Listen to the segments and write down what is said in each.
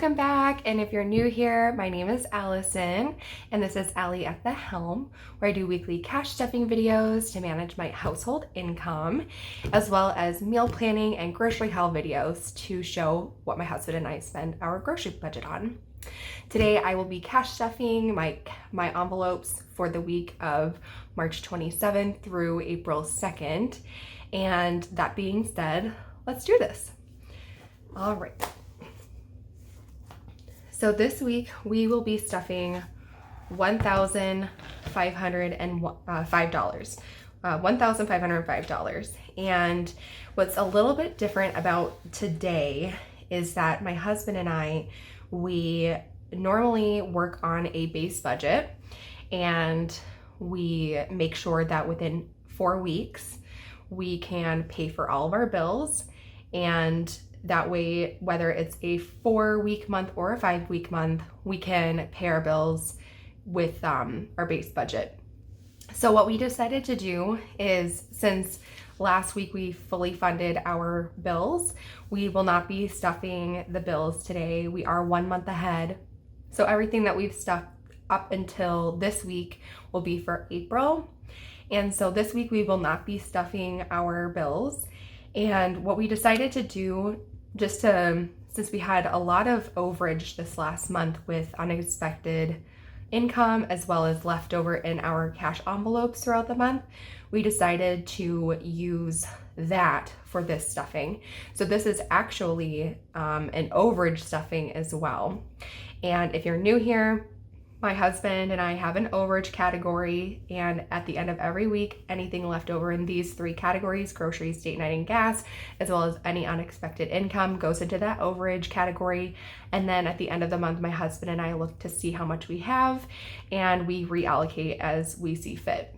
welcome back. And if you're new here, my name is Allison, and this is Allie at the Helm, where I do weekly cash stuffing videos to manage my household income, as well as meal planning and grocery haul videos to show what my husband and I spend our grocery budget on. Today, I will be cash stuffing my envelopes for the week of March 27th through April 2nd. And that being said, let's do this. All right. So this week we will be stuffing $1,505. $1,505. And what's a little bit different about today is that my husband and I, we normally work on a base budget, and we make sure that within 4 weeks we can pay for all of our bills. And that way, whether it's a 4-week month or a 5-week month, we can pay our bills with our base budget. So what we decided to do is, since last week we fully funded our bills, we will not be stuffing the bills today. We are 1 month ahead. So everything that we've stuffed up until this week will be for April. And so this week we will not be stuffing our bills. And what we decided to do, since we had a lot of overage this last month with unexpected income as well as leftover in our cash envelopes throughout the month, we decided to use that for this stuffing. So this is actually an overage stuffing as well. And if you're new here, my husband and I have an overage category, and at the end of every week, anything left over in these 3 categories, groceries, date night, and gas, as well as any unexpected income, goes into that overage category. And then at the end of the month, my husband and I look to see how much we have, and we reallocate as we see fit.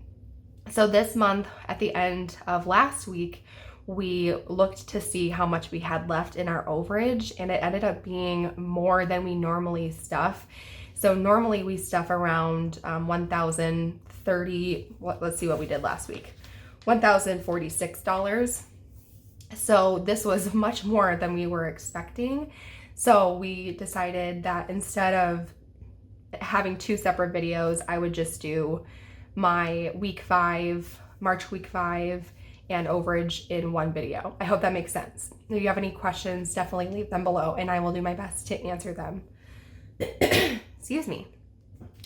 So this month, at the end of last week, we looked to see how much we had left in our overage, and it ended up being more than we normally stuff. So normally we stuff around 1,030, let's see what we did last week, $1,046. So this was much more than we were expecting. So we decided that instead of having 2 separate videos, I would just do my week 5, March week 5, and overage in one video. I hope that makes sense. If you have any questions, definitely leave them below and I will do my best to answer them. Excuse me.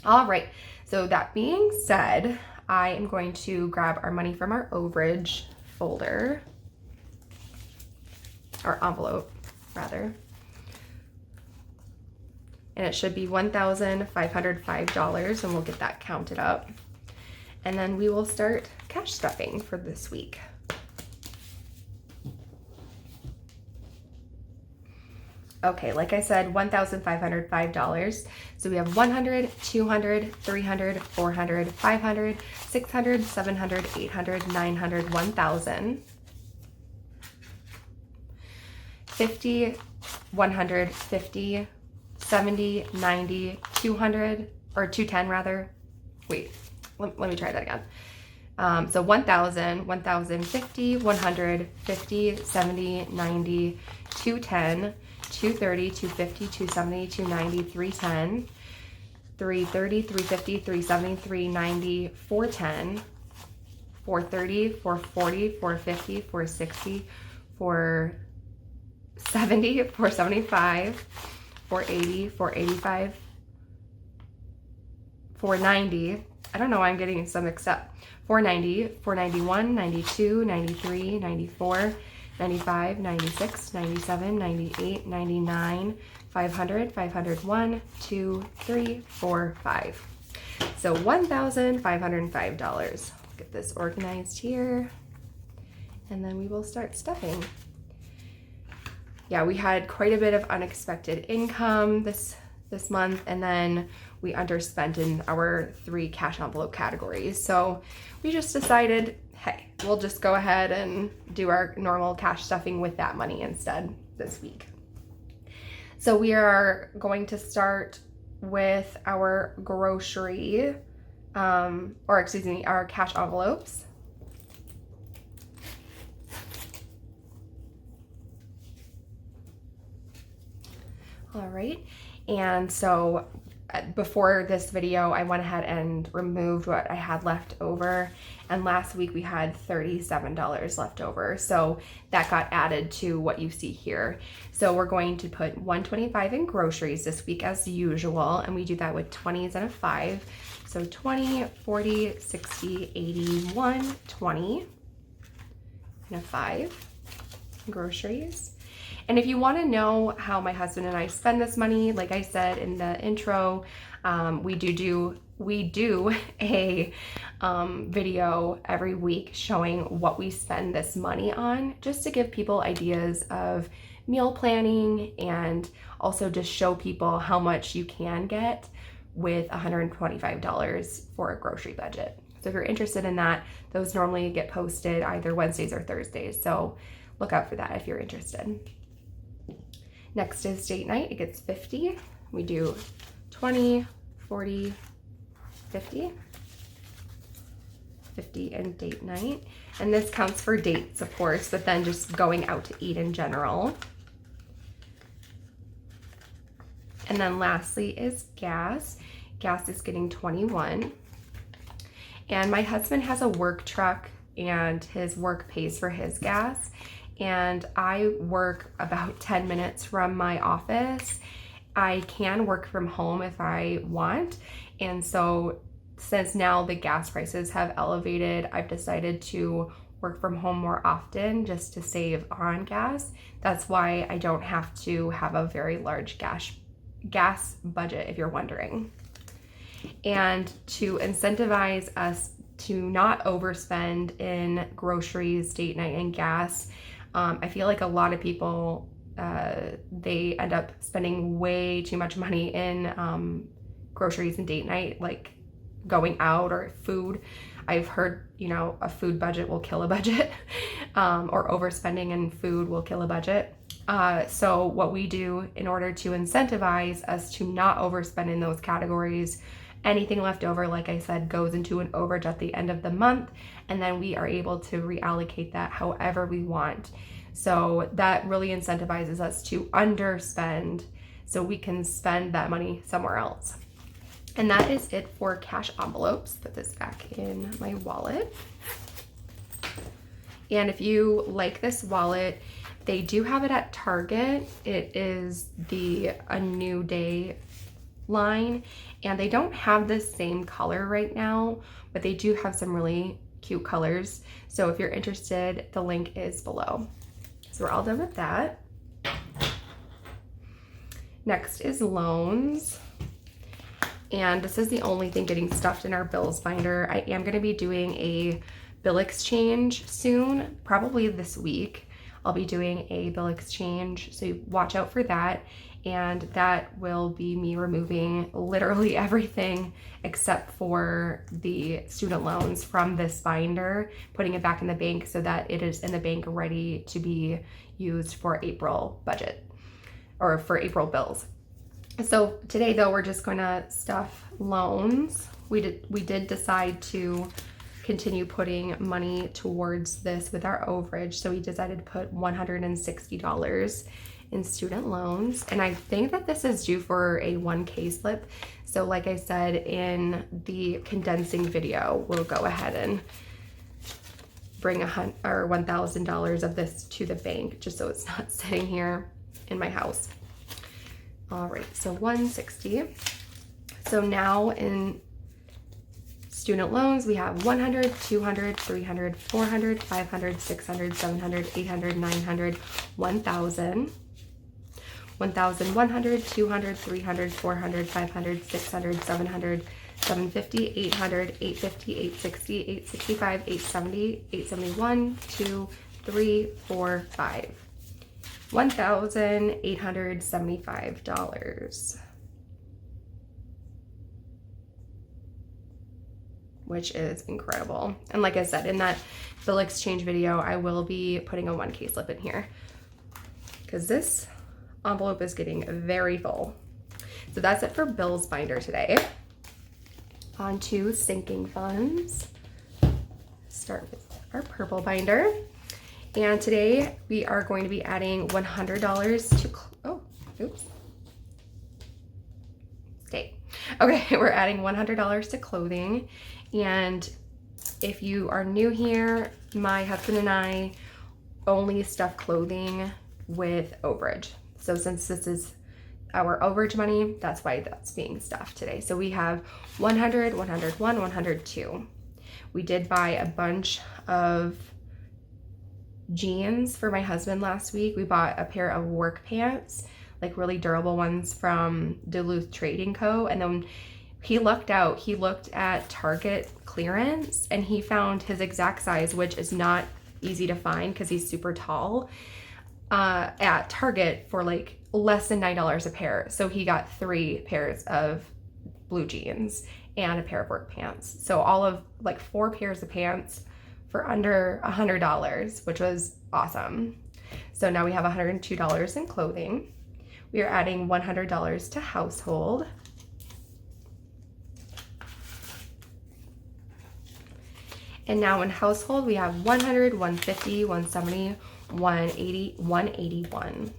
All right, so that being said, I am going to grab our money from our overage folder, or envelope rather, and it should be $1,505, and we'll get that counted up, and then we will start cash stuffing for this week. Okay, like I said, $1,505. So we have 100, 200, 300, 400, 500, 600, 700, 800, 900, 1,000, 50, 100, 50, 70, 90, 200, or 210 rather. Wait, let me try that again. So 1,000, 1,050, 100, 50, 70, 90, 210, 230, 250, 270, 290, 310, 330, 350, 370, 390, 410, 430, 440, 450, 460, 470, 475, 480, 485, 490. I don't know why I'm getting some mixed up. 490, 491, 92, 93, 94, 95, 96, 97, 98, 99, 500, 501, 2, 3, 4, 5. So $1,505. Get this organized here, and then we will start stuffing. Yeah, we had quite a bit of unexpected income this month, and then we underspent in our 3 cash envelope categories. So we just decided, hey, we'll just go ahead and do our normal cash stuffing with that money instead this week. So we are going to start with our grocery, our cash envelopes. All right, and so before this video, I went ahead and removed what I had left over, and last week we had $37 left over, so that got added to what you see here. So we're going to put $125 in groceries this week as usual, and we do that with 20s and a 5. So 20, 40, 60, 80, 1, 20, and a 5 in groceries. And if you want to know how my husband and I spend this money, like I said in the intro, we do a video every week showing what we spend this money on, just to give people ideas of meal planning and also just show people how much you can get with $125 for a grocery budget. So if you're interested in that, those normally get posted either Wednesdays or Thursdays. So look out for that if you're interested. Next is date night. It gets 50. We do 20, 40, 50. 50 and date night. And this counts for dates, of course, but then just going out to eat in general. And then lastly is gas. Gas is getting 21. And my husband has a work truck and his work pays for his gas. And I work about 10 minutes from my office. I can work from home if I want. And so since now the gas prices have elevated, I've decided to work from home more often just to save on gas. That's why I don't have to have a very large gas budget, if you're wondering. And to incentivize us to not overspend in groceries, date night, and gas, I feel like a lot of people, they end up spending way too much money in groceries and date night, like going out or food. I've heard, a food budget will kill a budget, or overspending in food will kill a budget. So what we do in order to incentivize us to not overspend in those categories, anything left over, like I said, goes into an overage at the end of the month, and then we are able to reallocate that however we want. So that really incentivizes us to underspend so we can spend that money somewhere else. And that is it for cash envelopes. Put this back in my wallet. And if you like this wallet, they do have it at Target. It is the A New Day line, and they don't have the same color right now, but they do have some really cute colors. So if you're interested, the link is below. So we're all done with that. Next is loans. And this is the only thing getting stuffed in our bills binder. I am going to be doing a bill exchange soon, probably this week. I'll be doing a bill exchange, so watch out for that. And that will be me removing literally everything except for the student loans from this binder, putting it back in the bank so that it is in the bank ready to be used for April budget or for April bills. So today though, we're just going to stuff loans. We did decide to continue putting money towards this with our overage. So we decided to put $160 in student loans. And I think that this is due for a 1K slip. So like I said in the condensing video, we'll go ahead and bring $1,000 of this to the bank just so it's not sitting here in my house. All right, so 160. So now in student loans, we have 100, 200, 300, 400, 500, 600, 700, 800, 900, 1,000. 1,100, 200, 300, 400, 500, 600, 700, 750, 800, 850, 860, 865, 870, 871, 2, 3, 4, 5. $1,875, which is incredible. And like I said, in that bill exchange video, I will be putting a 1K slip in here because this envelope is getting very full. So that's it for bills binder today. On to sinking funds. Start with our purple binder. And today we are going to be adding $100 to, Okay, we're adding $100 to clothing. And if you are new here, my husband and I only stuff clothing with overage. So since this is our overage money, that's why that's being stuffed today. So we have 100, 101, 102. We did buy a bunch of jeans for my husband last week. We bought a pair of work pants, like really durable ones from Duluth Trading Co. And then he looked at Target clearance and he found his exact size, which is not easy to find because he's super tall, at Target for like less than $9 a pair. So he got 3 pairs of blue jeans and a pair of work pants. So all of like 4 pairs of pants for under $100, which was awesome. So now we have $102 in clothing. We are adding $100 to household. And now in household, we have 100, 150, 170, 180, 181.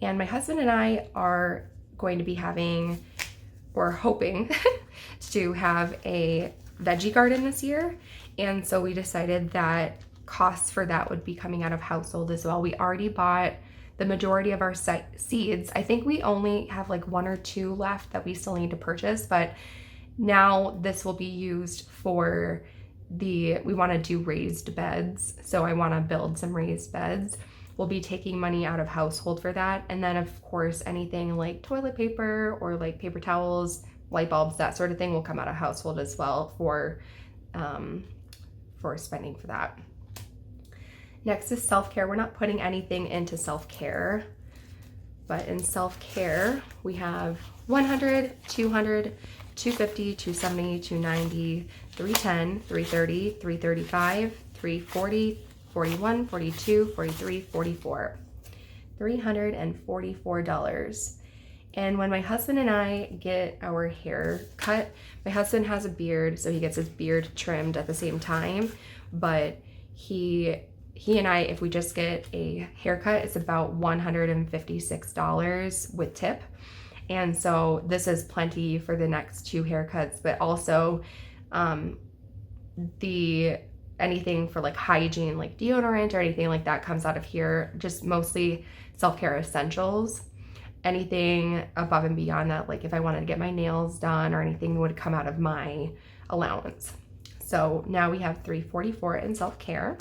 And my husband and I are going to be having, or hoping to have a veggie garden this year. And so we decided that costs for that would be coming out of household as well. We already bought the majority of our seeds. I think we only have like 1 or 2 left that we still need to purchase, but now this will be used for we want to do raised beds. So I want to build some raised beds. We'll be taking money out of household for that. And then of course, anything like toilet paper or like paper towels, light bulbs, that sort of thing will come out of household as well for spending for that. Next is self-care. We're not putting anything into self-care, but in self-care, we have 100, 200, 250, 270, 290, 310, 330, 335, 340, 41, 42, 43, 44. $344. And when my husband and I get our hair cut, my husband has a beard, so he gets his beard trimmed at the same time, but he and I, if we just get a haircut, it's about $156 with tip. And so this is plenty for the next 2 haircuts, but also anything for like hygiene, like deodorant or anything like that comes out of here, just mostly self-care essentials. Anything above and beyond that, like if I wanted to get my nails done or anything, would come out of my allowance. So now we have $344 in self-care.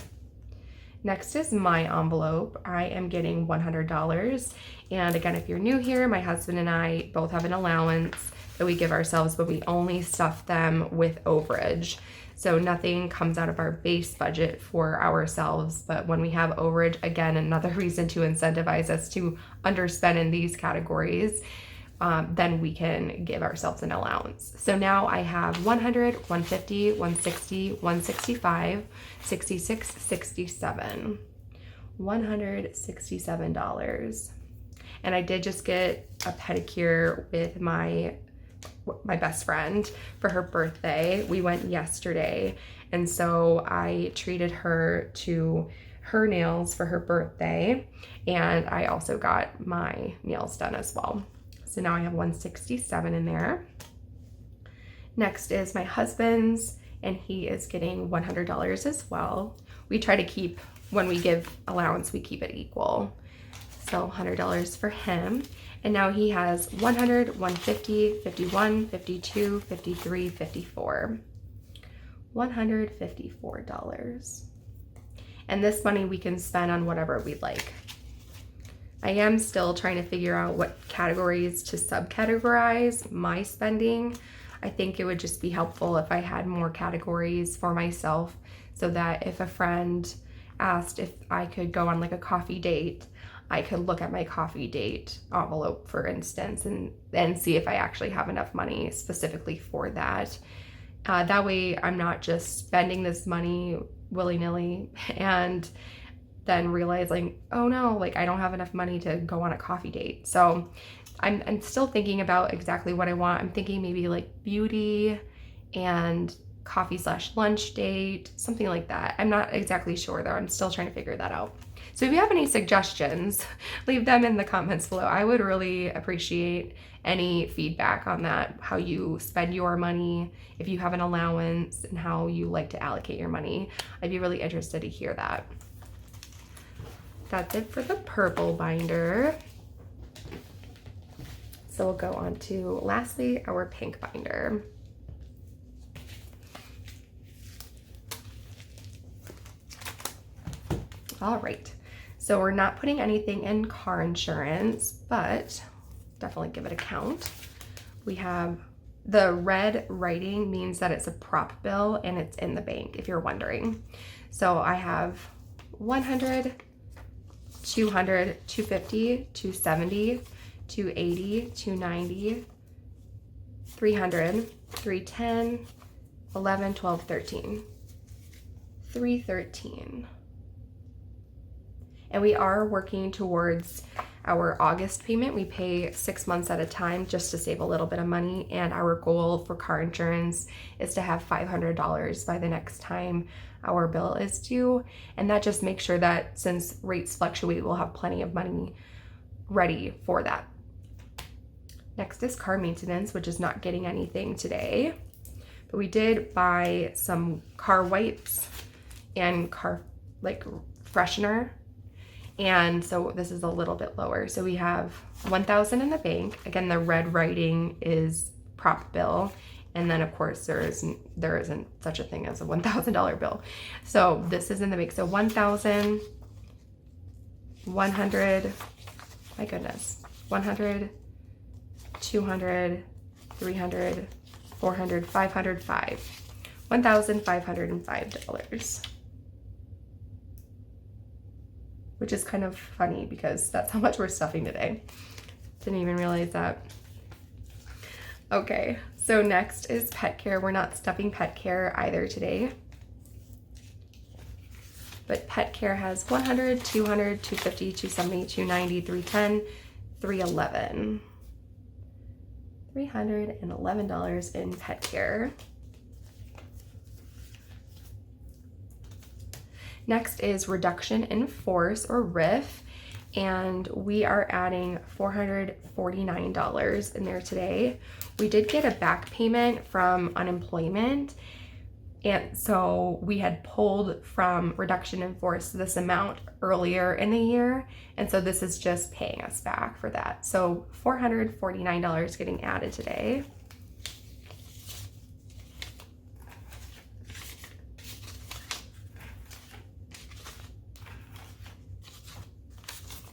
Next is my envelope. I am getting $100. And again, if you're new here, my husband and I both have an allowance that we give ourselves, but we only stuff them with overage. So nothing comes out of our base budget for ourselves. But when we have overage, again, another reason to incentivize us to underspend in these categories, then we can give ourselves an allowance. So now I have 100, 150, 160, 165, 66, 67. $167. And I did just get a pedicure with my best friend for her birthday. We went yesterday, and so I treated her to her nails for her birthday, and I also got my nails done as well. So now I have 167 in there. Next is my husband's, and he is getting $100 as well. We try to keep, when we give allowance, we keep it equal. So $100 for him. And now he has 100, 150, 51, 52, 53, 54. $154. And this money we can spend on whatever we'd like. I am still trying to figure out what categories to subcategorize my spending. I think it would just be helpful if I had more categories for myself, so that if a friend asked if I could go on like a coffee date, I could look at my coffee date envelope, for instance, and see if I actually have enough money specifically for that. That way I'm not just spending this money willy-nilly and then realizing, oh no, like I don't have enough money to go on a coffee date. So I'm still thinking about exactly what I want. I'm thinking maybe like beauty and coffee/lunch date, something like that. I'm not exactly sure though. I'm still trying to figure that out. So if you have any suggestions, leave them in the comments below. I would really appreciate any feedback on that, how you spend your money, if you have an allowance, and how you like to allocate your money. I'd be really interested to hear that. That's it for the purple binder. So we'll go on to, lastly, our pink binder. All right, so we're not putting anything in car insurance, but definitely give it a count. We have the red writing means that it's a prop bill and it's in the bank, if you're wondering. So I have 100, 200, 250, 270, 280, 290, 300, 310, 11, 12, 13, 313. And we are working towards our August payment. We pay 6 months at a time just to save a little bit of money. And our goal for car insurance is to have $500 by the next time our bill is due. And that just makes sure that since rates fluctuate, we'll have plenty of money ready for that. Next is car maintenance, which is not getting anything today. But we did buy some car wipes and car freshener. And so this is a little bit lower. So we have 1,000 in the bank. Again, the red writing is prop bill. And then of course there isn't such a thing as a $1,000 bill. So this is in the bank. So 1,000, 100, my goodness, 100, 200, 300, 400, 505, $1,505. Which is kind of funny because that's how much we're stuffing today. Didn't even realize that. Okay, so next is pet care. We're not stuffing pet care either today. But pet care has 100, 200, 250, 270, 290, 310, 311. $311 in pet care. Next is reduction in force, or RIF, and we are adding $449 in there today. We did get a back payment from unemployment, and so we had pulled from reduction in force this amount earlier in the year, and so this is just paying us back for that. So $449 getting added today.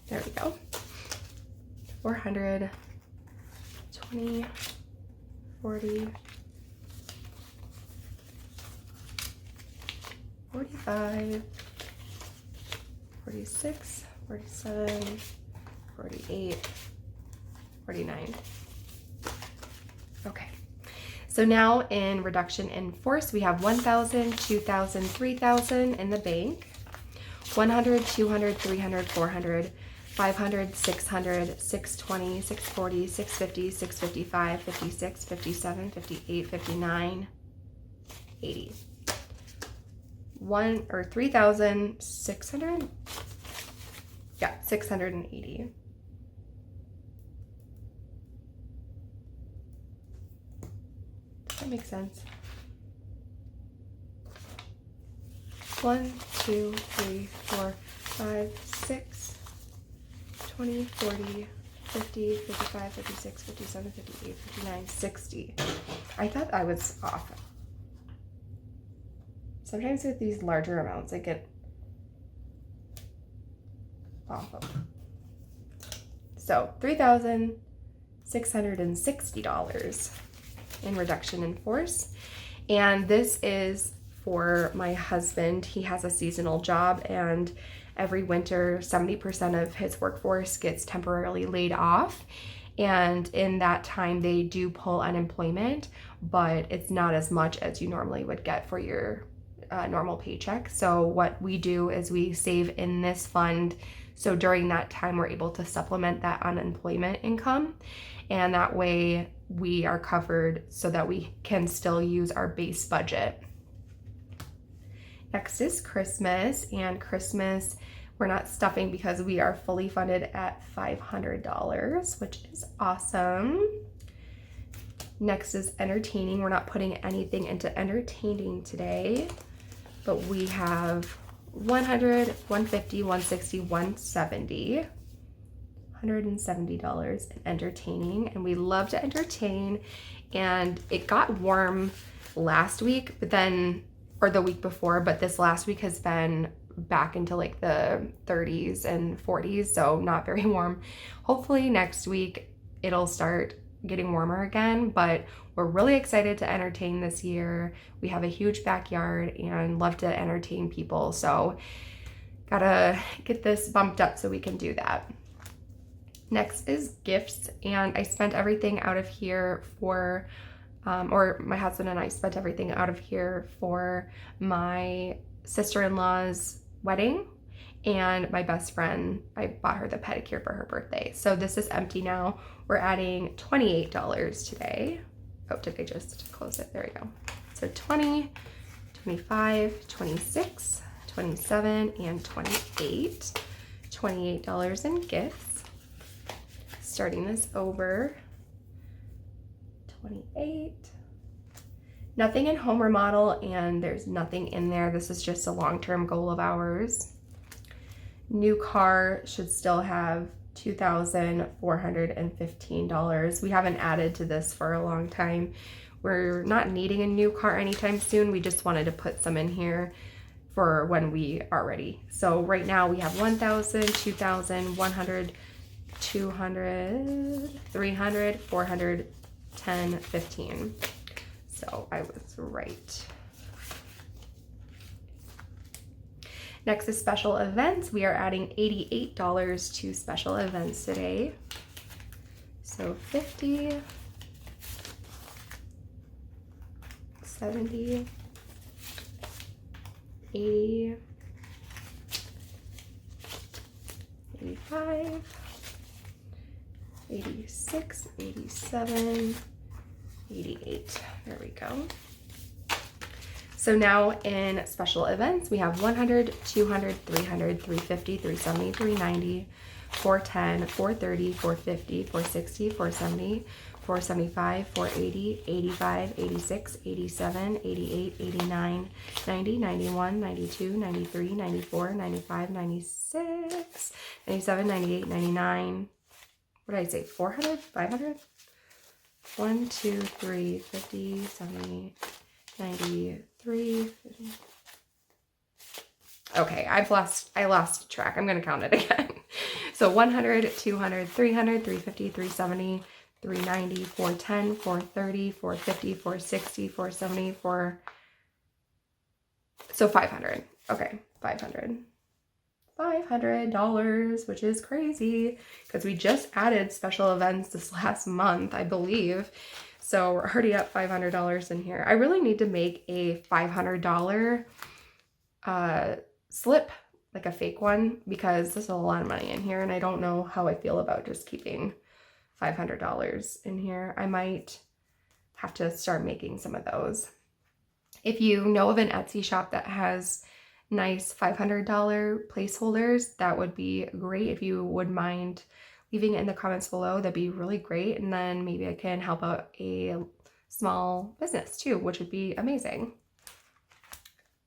There we go. 400, 20, 40, 45, 46, 47, 48, 49. Okay. So now in reduction in force, we have 1,000, 2,000, 3,000 in the bank, 100, 200, 300, 400, 500, 600, 620, 640, 650, 655, 56, 57, 58, 59, 80. 3,600? Yeah, 680. Does that make sense? 1, 2, 3, 4, 5, 6, 20, 40, 50, 55, 56, 57, 58, 59, 60. I thought I was off. Sometimes with these larger amounts, I get off of. So $3,660 in reduction in force. And this is for my husband. He has a seasonal job, and every winter 70% of his workforce gets temporarily laid off, and in that time they do pull unemployment, but it's not as much as you normally would get for your normal paycheck. So what we do is we save in this fund, so during that time we're able to supplement that unemployment income, and that way we are covered so that we can still use our base budget. Next is Christmas, and Christmas We're not stuffing because we are fully funded at $500, which is awesome. Next is entertaining. We're not putting anything into entertaining today, but we have 100, 150, 160, 170. $170 in entertaining, and we love to entertain. And it got warm last week, but then, or the week before, but this last week has been back into like the 30s and 40s, so not very warm. Hopefully next week it'll start getting warmer again, but we're really excited to entertain this year. We have a huge backyard and love to entertain people, so gotta get this bumped up so we can do that. Next is gifts, and I spent everything out of here for or my husband and I spent everything out of here for my sister-in-law's wedding, and my best friend, I bought her the pedicure for her birthday. So this is empty now. We're adding $28 today. Oh, did I just close it? There we go. So 20, 25, 26, 27, and 28. $28 in gifts. Starting this over. 28. Nothing in home remodel, and there's nothing in there. This is just a long-term goal of ours. New car should still have $2,415. We haven't added to this for a long time. We're not needing a new car anytime soon. We just wanted to put some in here for when we are ready. So right now we have 1,000, 2,000, 100, 200, 300, 400, 10, 15. So I was right. Next is special events. We are adding $88 to special events today. So 50, 70, 80, 85, 86, 87, 88. There we go. So now in special events, we have 100, 200, 300, 350, 370, 390, 410, 430, 450, 460, 470, 475, 480, 85, 86, 87, 88, 89, 90, 91, 92, 93, 94, 95, 96, 97, 98, 99. What did I say? 400? 500? 1, 2, 3, 50, 70, 93. 50. Okay, I lost track. I'm going to count it again. So 100, 200, 300, 350, 370, 390, 410, 430, 450, 460, 470, 4... So 500. Okay, 500. $500, which is crazy because we just added special events this last month, I believe. So we're already at $500 in here. I really need to make a $500 slip, like a fake one, because there's a lot of money in here and I don't know how I feel about just keeping $500 in here. I might have to start making some of those. If you know of an Etsy shop that has nice $500 placeholders, that would be great. If you would mind leaving it in the comments below, that'd be really great. And then maybe I can help out a small business too, which would be amazing.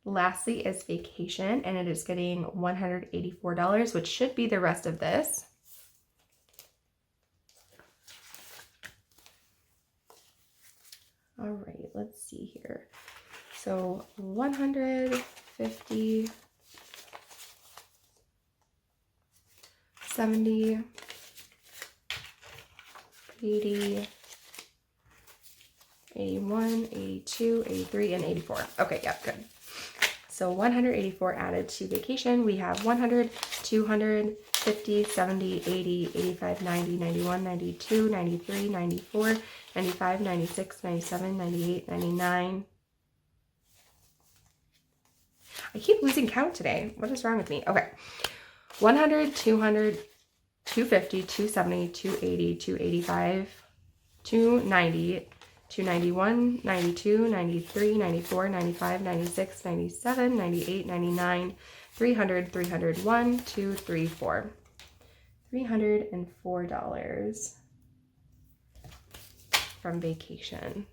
Lastly is vacation, and it is getting $184, which should be the rest of this. All right, let's see here. So 150, 70, 80, 81, 82, 83, and 84. Okay, yeah, good. So 184 added to vacation. We have 100, 200, 50, 70, 80, 85, 90, 91, 92, 93, 94, 95, 96, 97, 98, 99. I keep losing count today. What is wrong with me? Okay. 100, 200, 250, 270, 280, 285, 290, 291, 92, 93, 94, 95, 96, 97, 98, 99, 300, 301, 2, 3, 4. $304 from vacation.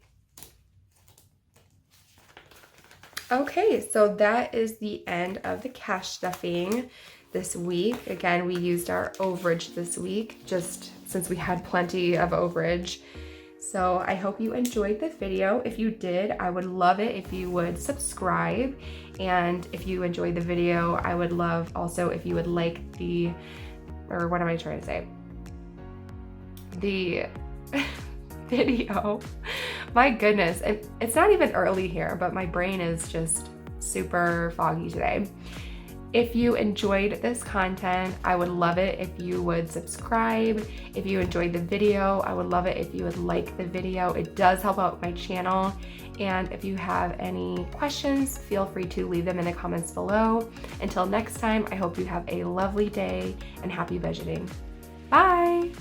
Okay, so that is the end of the cash stuffing this week. Again, we used our overage this week just since we had plenty of overage. So I hope you enjoyed the video. If you did, I would love it if you would subscribe. And if you enjoyed the video, I would love also if you would like the, or what am I trying to say? The video. My goodness, it's not even early here, but my brain is just super foggy today. If you enjoyed this content, I would love it if you would subscribe. If you enjoyed the video, I would love it if you would like the video. It does help out my channel. And if you have any questions, feel free to leave them in the comments below. Until next time, I hope you have a lovely day and happy budgeting. Bye!